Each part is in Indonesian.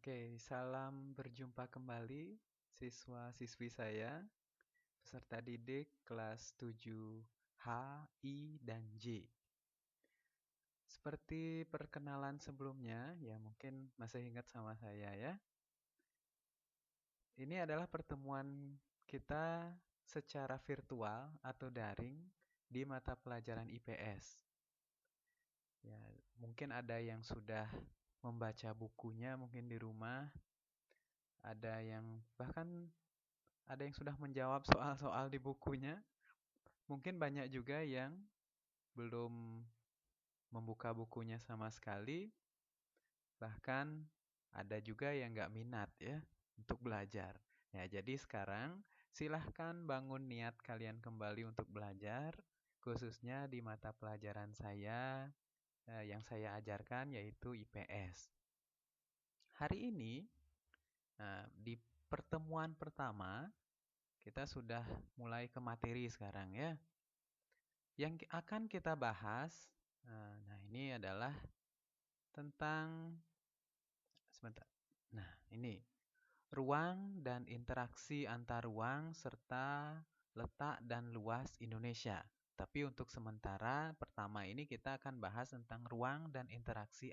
Oke, salam berjumpa kembali siswa-siswi saya, peserta didik kelas 7H, I, dan J. Seperti perkenalan sebelumnya, ya mungkin masih ingat sama saya ya. Ini adalah pertemuan kita secara virtual atau daring di mata pelajaran IPS. Ya, mungkin ada yang sudah membaca bukunya mungkin di rumah, ada yang bahkan ada yang sudah menjawab soal-soal di bukunya. Mungkin banyak juga yang belum membuka bukunya sama sekali. Bahkan ada juga yang nggak minat ya untuk belajar. Ya, jadi sekarang silahkan bangun niat kalian kembali untuk belajar, khususnya di mata pelajaran saya yang saya ajarkan yaitu IPS. Hari ini, di pertemuan pertama, kita sudah mulai ke materi sekarang ya. Yang akan kita bahas, nah ini adalah tentang, sebentar. Nah ini, ruang dan interaksi antar ruang serta letak dan luas Indonesia. Tapi untuk sementara pertama ini kita akan bahas tentang ruang dan interaksi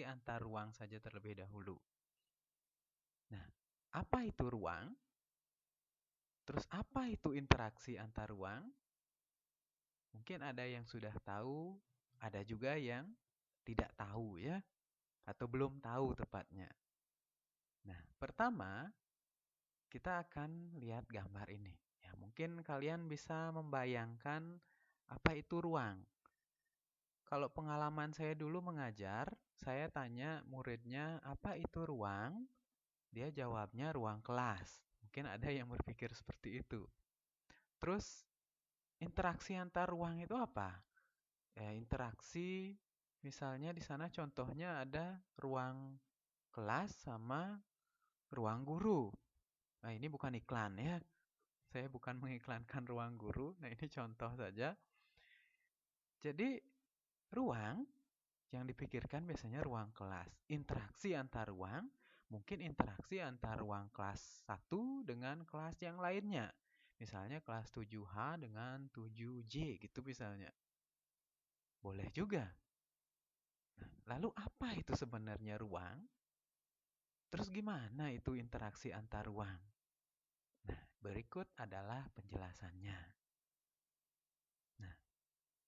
antar ruang saja terlebih dahulu. Nah, apa itu ruang? Terus apa itu interaksi antar ruang? Mungkin ada yang sudah tahu, ada juga yang tidak tahu ya, atau belum tahu tepatnya. Nah, pertama kita akan lihat gambar ini. Ya, mungkin kalian bisa membayangkan apa itu ruang. Kalau pengalaman saya dulu mengajar, saya tanya muridnya apa itu ruang, dia jawabnya ruang kelas. Mungkin ada yang berpikir seperti itu. Terus, interaksi antar ruang itu apa? Ya, interaksi, misalnya di sana contohnya ada ruang kelas sama ruang guru. Nah, ini bukan iklan ya. Saya bukan mengiklankan ruang guru. Nah, ini contoh saja. Jadi, ruang yang dipikirkan biasanya ruang kelas. Interaksi antar ruang, mungkin interaksi antar ruang kelas 1 dengan kelas yang lainnya. Misalnya kelas 7H dengan 7J gitu misalnya. Boleh juga. Lalu apa itu sebenarnya ruang? Terus gimana itu interaksi antar ruang? Nah, berikut adalah penjelasannya. Nah,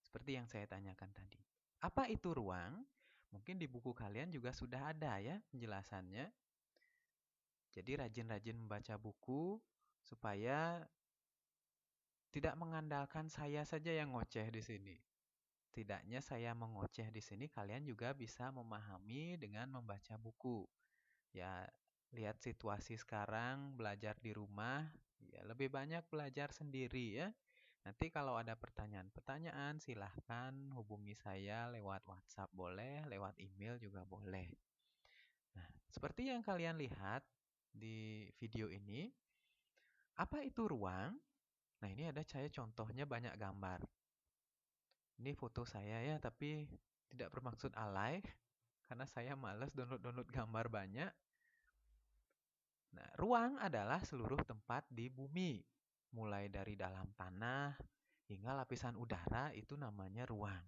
seperti yang saya tanyakan tadi. Apa itu ruang? Mungkin di buku kalian juga sudah ada ya penjelasannya. Jadi rajin-rajin membaca buku supaya tidak mengandalkan saya saja yang ngoceh di sini. Tidaknya saya mengoceh di sini, kalian juga bisa memahami dengan membaca buku. Ya, lihat situasi sekarang, belajar di rumah, ya lebih banyak belajar sendiri ya. Nanti kalau ada pertanyaan-pertanyaan, silahkan hubungi saya lewat WhatsApp boleh, lewat email juga boleh. Nah, seperti yang kalian lihat di video ini, apa itu ruang? Nah, ini ada saya contohnya banyak gambar. Ini foto saya ya, tapi tidak bermaksud alay, karena saya males download-download gambar banyak. Nah, ruang adalah seluruh tempat di bumi. Mulai dari dalam tanah hingga lapisan udara itu namanya ruang.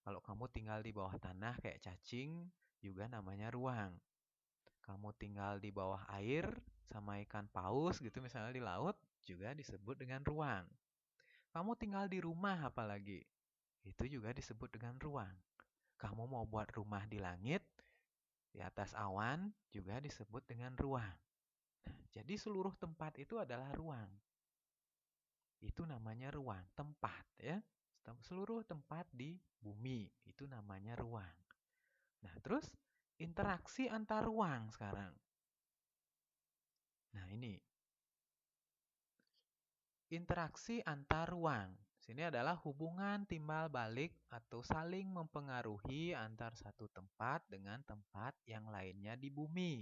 Kalau kamu tinggal di bawah tanah kayak cacing, juga namanya ruang. Kamu tinggal di bawah air sama ikan paus gitu misalnya di laut, juga disebut dengan ruang. Kamu tinggal di rumah apalagi, itu juga disebut dengan ruang. Kamu mau buat rumah di langit, di atas awan, juga disebut dengan ruang. Jadi seluruh tempat itu adalah ruang. Itu namanya ruang, tempat ya. Seluruh tempat di bumi, itu namanya ruang. Nah, terus interaksi antar ruang sekarang. Nah, ini interaksi antar ruang. Sini adalah hubungan timbal balik atau saling mempengaruhi antar satu tempat dengan tempat yang lainnya di bumi.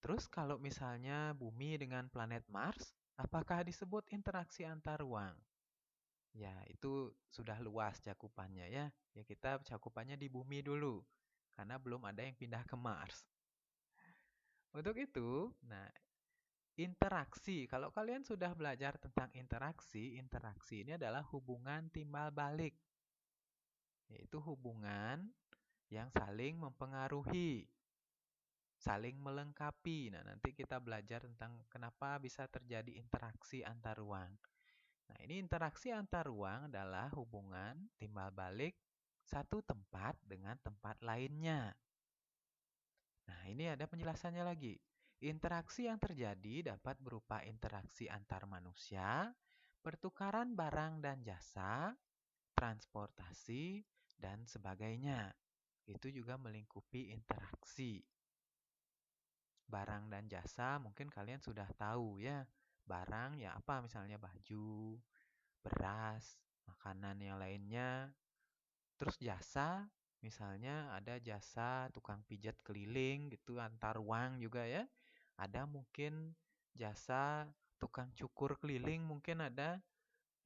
Terus kalau misalnya bumi dengan planet Mars, apakah disebut interaksi antar ruang? Ya, itu sudah luas cakupannya ya. Ya kita cakupannya di bumi dulu. karena belum ada yang pindah ke Mars. Untuk itu, nah interaksi, kalau kalian sudah belajar tentang interaksi, interaksi ini adalah hubungan timbal balik, yaitu hubungan yang saling mempengaruhi, saling melengkapi. Nah, nanti kita belajar tentang kenapa bisa terjadi interaksi antar ruang. Nah, ini interaksi antar ruang adalah hubungan timbal balik satu tempat dengan tempat lainnya. Nah, ini ada penjelasannya lagi. Interaksi yang terjadi dapat berupa interaksi antar manusia, pertukaran barang dan jasa, transportasi, dan sebagainya. Itu juga melingkupi interaksi. Barang dan jasa mungkin kalian sudah tahu ya. Barang ya apa, misalnya baju, beras, makanan yang lainnya. Terus jasa, misalnya ada jasa tukang pijat keliling gitu antar ruang juga ya. Ada mungkin jasa tukang cukur keliling mungkin ada.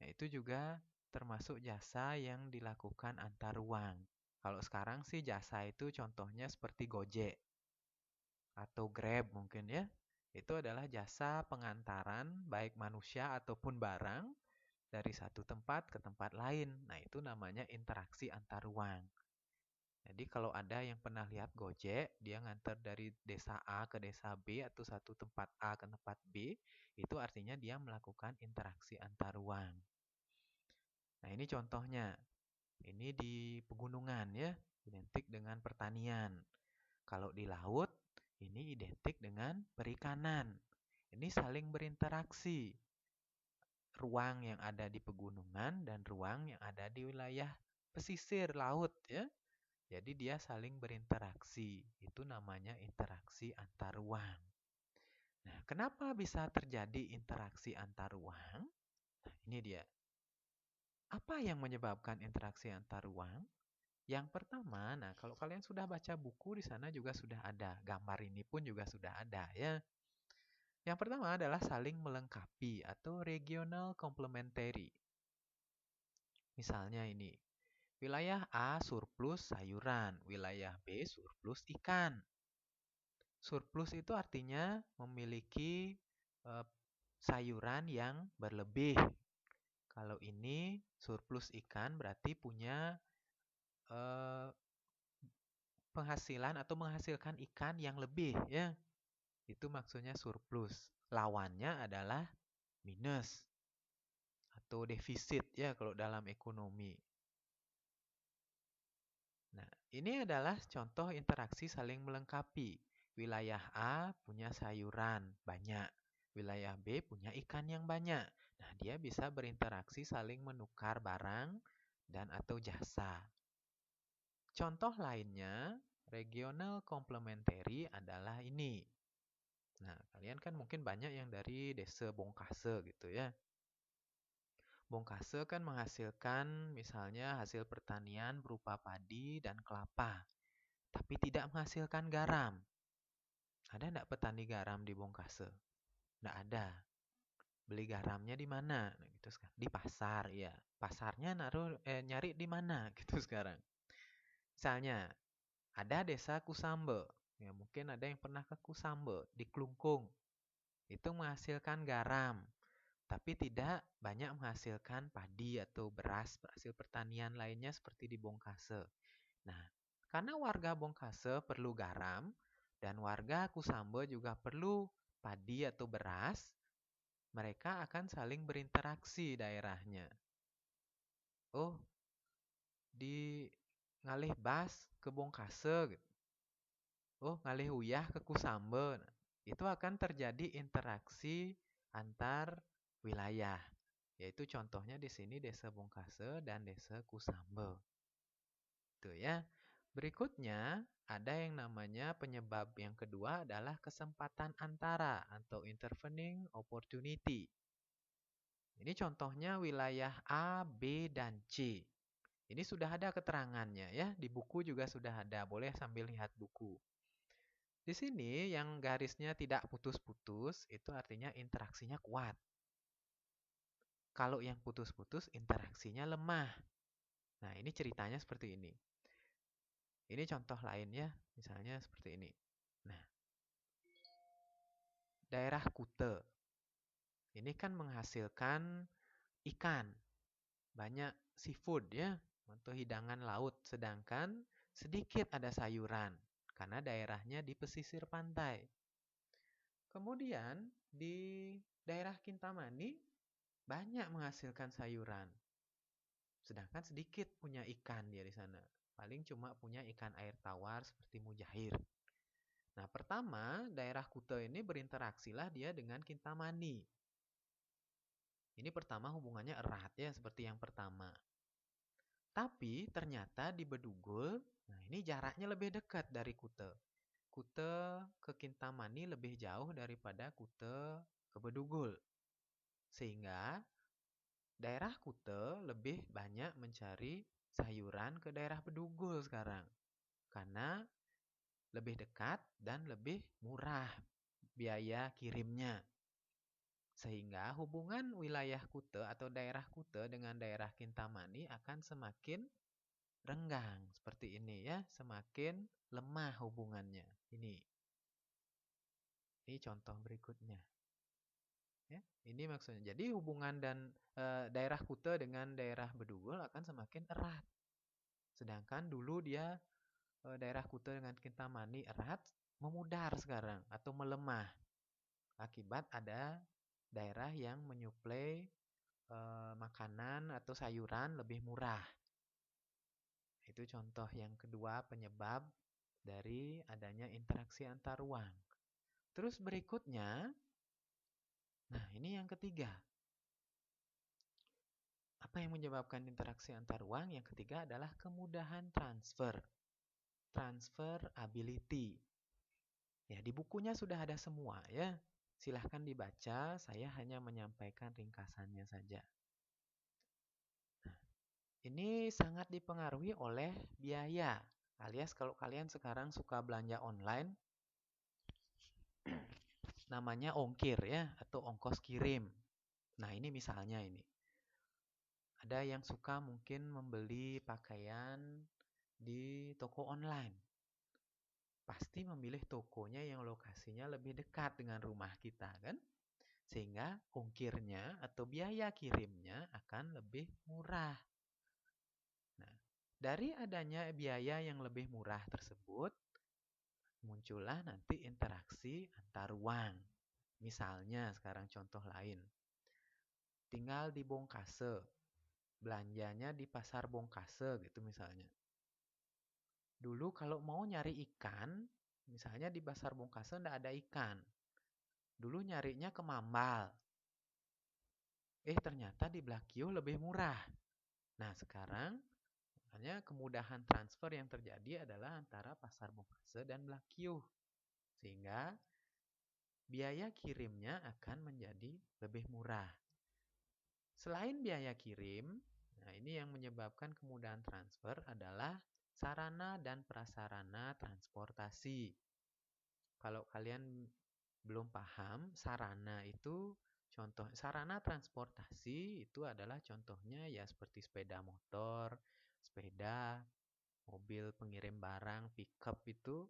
Nah, itu juga termasuk jasa yang dilakukan antar ruang. Kalau sekarang sih jasa itu contohnya seperti Gojek atau Grab mungkin ya. Itu adalah jasa pengantaran baik manusia ataupun barang dari satu tempat ke tempat lain. Nah, itu namanya interaksi antar ruang. Jadi kalau ada yang pernah lihat Gojek, dia nganter dari desa A ke desa B atau satu tempat A ke tempat B, itu artinya dia melakukan interaksi antar ruang. Nah, ini contohnya. Ini di pegunungan ya, identik dengan pertanian. Kalau di laut, ini identik dengan perikanan. Ini saling berinteraksi. Ruang yang ada di pegunungan dan ruang yang ada di wilayah pesisir laut ya. Jadi dia saling berinteraksi. Itu namanya interaksi antar ruang. Nah, kenapa bisa terjadi interaksi antar ruang? Nah, ini dia. Apa yang menyebabkan interaksi antar ruang? Yang pertama, nah kalau kalian sudah baca buku di sana juga sudah ada. Gambar ini pun juga sudah ada ya. Yang pertama adalah saling melengkapi atau regional complementary. Misalnya ini, wilayah A surplus sayuran, wilayah B surplus ikan. Surplus itu artinya memiliki sayuran yang berlebih. Kalau ini surplus ikan berarti punya eh, penghasilan atau menghasilkan ikan yang lebih ya. Itu maksudnya surplus. Lawannya adalah minus atau defisit ya kalau dalam ekonomi. Nah, ini adalah contoh interaksi saling melengkapi. Wilayah A punya sayuran banyak, wilayah B punya ikan yang banyak. Nah, dia bisa berinteraksi saling menukar barang dan atau jasa. Contoh lainnya, regional complementary adalah ini. Nah, kalian kan mungkin banyak yang dari desa Bongkase gitu ya. Bongkase kan menghasilkan misalnya hasil pertanian berupa padi dan kelapa, tapi tidak menghasilkan garam. Ada enggak petani garam di Bongkase? Enggak ada. Beli garamnya di mana? Nah, gitu sekarang. Di pasar, ya. Pasarnya nyari di mana gitu sekarang. Misalnya, ada desa Kusambe. Ya, mungkin ada yang pernah ke Kusambe di Klungkung. Itu menghasilkan garam, tapi tidak banyak menghasilkan padi atau beras, hasil pertanian lainnya seperti di Bongkase. Nah, karena warga Bongkase perlu garam dan warga Kusambe juga perlu padi atau beras, mereka akan saling berinteraksi daerahnya. Oh, di ngalih bas ke Bongkase gitu. Oh, ngalih uyah ke Kusambe. Nah, itu akan terjadi interaksi antar wilayah. Yaitu contohnya di sini Desa Bongkase dan Desa Kusambe. Itu ya. Berikutnya, ada yang namanya penyebab yang kedua adalah kesempatan antara atau intervening opportunity. Ini contohnya wilayah A, B, dan C. Ini sudah ada keterangannya ya, di buku juga sudah ada. Boleh sambil lihat buku. Di sini yang garisnya tidak putus-putus, itu artinya interaksinya kuat. Kalau yang putus-putus, interaksinya lemah. Nah, ini ceritanya seperti ini. Ini contoh lain ya, misalnya seperti ini. Nah, daerah Kute ini kan menghasilkan ikan, banyak seafood ya, atau hidangan laut, sedangkan sedikit ada sayuran karena daerahnya di pesisir pantai. Kemudian di daerah Kintamani banyak menghasilkan sayuran, sedangkan sedikit punya ikan dia di sana. Paling cuma punya ikan air tawar seperti mujair. Nah, pertama daerah Kute ini berinteraksilah dia dengan Kintamani. Ini pertama hubungannya erat ya, seperti yang pertama. Tapi ternyata di Bedugul, nah ini jaraknya lebih dekat dari Kute. Kute ke Kintamani lebih jauh daripada Kute ke Bedugul. Sehingga daerah Kute lebih banyak mencari sayuran ke daerah Bedugul sekarang. Karena lebih dekat dan lebih murah biaya kirimnya. Sehingga hubungan wilayah Kute atau daerah Kute dengan daerah Kintamani akan semakin renggang seperti ini ya, semakin lemah hubungannya. Ini contoh berikutnya. Ya, ini maksudnya. Jadi hubungan dan daerah Kute dengan daerah Bedugul akan semakin erat. Sedangkan dulu dia daerah Kute dengan Kintamani erat, memudar sekarang atau melemah akibat ada daerah yang menyuplai makanan atau sayuran lebih murah. Itu contoh yang kedua penyebab dari adanya interaksi antar ruang. Terus berikutnya, nah ini yang ketiga. Apa yang menyebabkan interaksi antar ruang? Yang ketiga adalah kemudahan transfer. Transfer ability. Ya, di bukunya sudah ada semua ya. Silahkan dibaca, saya hanya menyampaikan ringkasannya saja. Nah, ini sangat dipengaruhi oleh biaya. Alias kalau kalian sekarang suka belanja online, namanya ongkir ya, atau ongkos kirim. Nah, ini misalnya ini. Ada yang suka mungkin membeli pakaian di toko online. Pasti memilih tokonya yang lokasinya lebih dekat dengan rumah kita kan? Sehingga ongkirnya atau biaya kirimnya akan lebih murah. Nah, dari adanya biaya yang lebih murah tersebut, muncullah nanti interaksi antar ruang. Misalnya sekarang contoh lain. Tinggal di Bongkase, belanjanya di pasar Bongkase gitu misalnya. Dulu kalau mau nyari ikan, misalnya di pasar Bongkase nggak ada ikan. Dulu nyarinya ke Mambal. Ternyata di Blakio lebih murah. Nah sekarang makanya kemudahan transfer yang terjadi adalah antara pasar Bongkase dan Blakio. Sehingga biaya kirimnya akan menjadi lebih murah. Selain biaya kirim, nah ini yang menyebabkan kemudahan transfer adalah sarana dan prasarana transportasi. Kalau kalian belum paham, sarana itu contoh sarana transportasi itu adalah contohnya ya seperti sepeda motor, sepeda, mobil pengirim barang, pickup itu,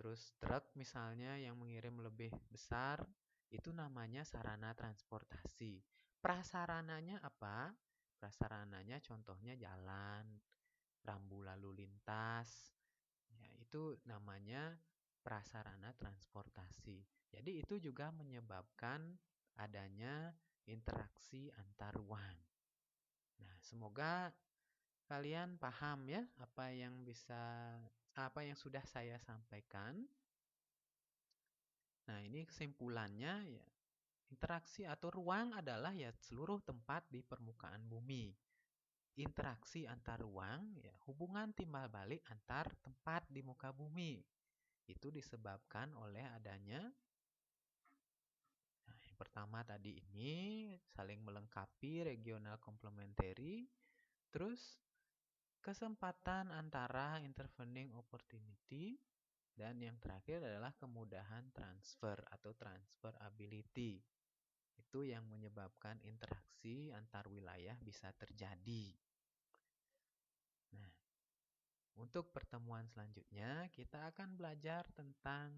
terus truk misalnya yang mengirim lebih besar, itu namanya sarana transportasi. Prasarananya apa? Prasarananya contohnya jalan, rambu lalu lintas, ya itu namanya prasarana transportasi. Jadi itu juga menyebabkan adanya interaksi antar ruang. Nah, semoga kalian paham ya apa yang sudah saya sampaikan. Nah, ini kesimpulannya ya. Interaksi atau ruang adalah ya seluruh tempat di permukaan bumi. Interaksi antar ruang ya hubungan timbal balik antar tempat di muka bumi. Itu disebabkan oleh adanya yang pertama tadi ini saling melengkapi regional complementary, terus kesempatan antara intervening opportunity, dan yang terakhir adalah kemudahan transfer atau transfer ability. Itu yang menyebabkan interaksi antar wilayah bisa terjadi. Nah, Untuk pertemuan selanjutnya, kita akan belajar tentang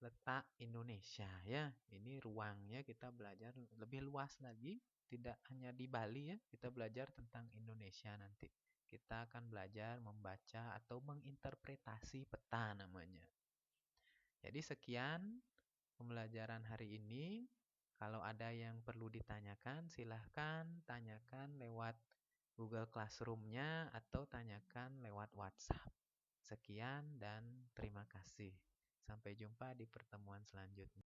letak Indonesia ya. Ini ruangnya kita belajar lebih luas lagi, tidak hanya di Bali ya. Kita belajar tentang Indonesia nanti. Kita akan belajar membaca atau menginterpretasi peta namanya. Jadi sekian pembelajaran hari ini. Kalau ada yang perlu ditanyakan, silahkan tanyakan lewat Google Classroom-nya atau tanyakan lewat WhatsApp. Sekian dan terima kasih. Sampai jumpa di pertemuan selanjutnya.